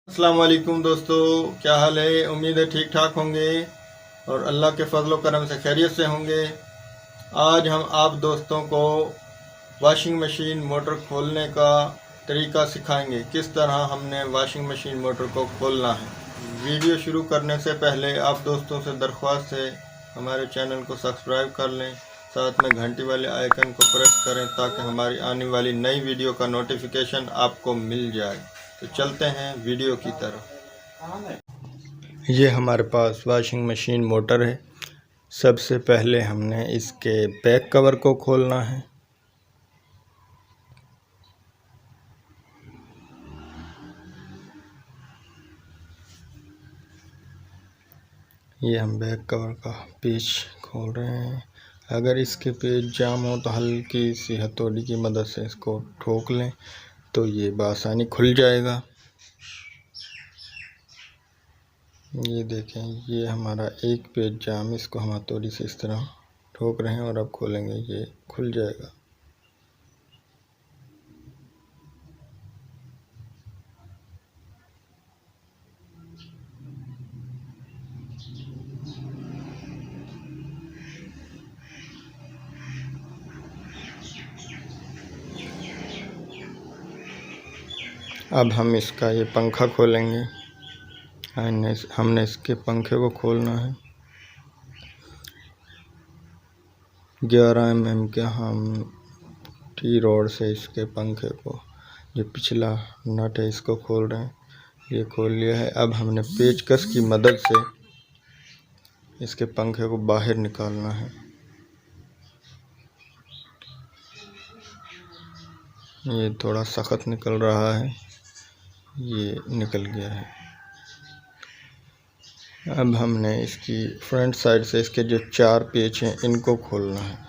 अस्सलाम वालेकुम दोस्तों, क्या हाल है। उम्मीद है ठीक ठाक होंगे और अल्लाह के फजल करम से खैरियत से होंगे। आज हम आप दोस्तों को वॉशिंग मशीन मोटर खोलने का तरीका सिखाएंगे, किस तरह हमने वॉशिंग मशीन मोटर को खोलना है। वीडियो शुरू करने से पहले आप दोस्तों से दरख्वास्त है हमारे चैनल को सब्सक्राइब कर लें, साथ में घंटी वाले आइकन को प्रेस करें ताकि हमारी आने वाली नई वीडियो का नोटिफिकेशन आपको मिल जाए। तो चलते हैं वीडियो की तरफ। ये हमारे पास वॉशिंग मशीन मोटर है। सबसे पहले हमने इसके बैक कवर को खोलना है। ये हम बैक कवर का पेच खोल रहे हैं। अगर इसके पेच जाम हो तो हल्की सी हथौड़ी की मदद से इसको ठोक लें तो ये बआसानी खुल जाएगा। ये देखें, ये हमारा एक पेच जाम, इसको हम हथौड़ी से इस तरह ठोक रहे हैं और अब खोलेंगे, ये खुल जाएगा। अब हम इसका ये पंखा खोलेंगे। हमने इसके पंखे को खोलना है। 11 mm के हम टी रॉड से इसके पंखे को, जो पिछला नट है, इसको खोल रहे हैं। ये खोल लिया है। अब हमने पेचकस की मदद से इसके पंखे को बाहर निकालना है। ये थोड़ा सख्त निकल रहा है, ये निकल गया है। अब हमने इसकी फ्रंट साइड से इसके जो 4 पेच हैं इनको खोलना है।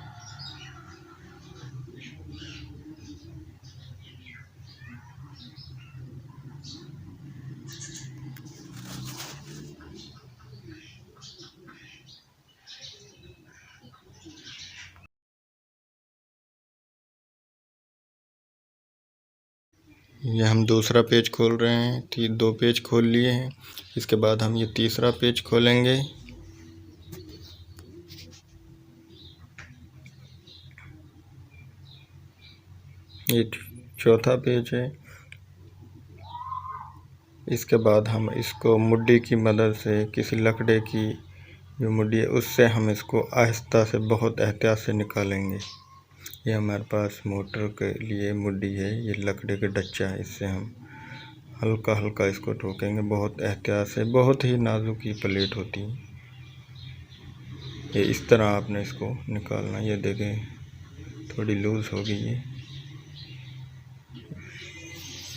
ये हम दूसरा पेज खोल रहे हैं। 2 पेज खोल लिए हैं। इसके बाद हम ये तीसरा पेज खोलेंगे। ये चौथा पेज है। इसके बाद हम इसको मुड्डी की मदद से, किसी लकड़े की जो मुड्डी है उससे हम इसको आहिस्ता से, बहुत एहतियात से निकालेंगे। ये हमारे पास मोटर के लिए मुड्डी है, ये लकड़े का डच्चा है, इससे हम हल्का हल्का इसको ठोकेंगे, बहुत एहतियात से। बहुत ही नाजुक की प्लेट होती है। ये इस तरह आपने इसको निकालना। ये देखें, थोड़ी लूज़ हो गई है।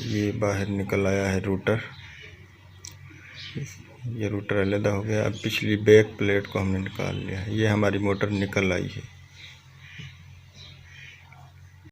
ये बाहर निकल आया है रूटर। ये रूटर अलग हो गया। अब पिछली बैक प्लेट को हमने निकाल लिया है। ये हमारी मोटर निकल आई है।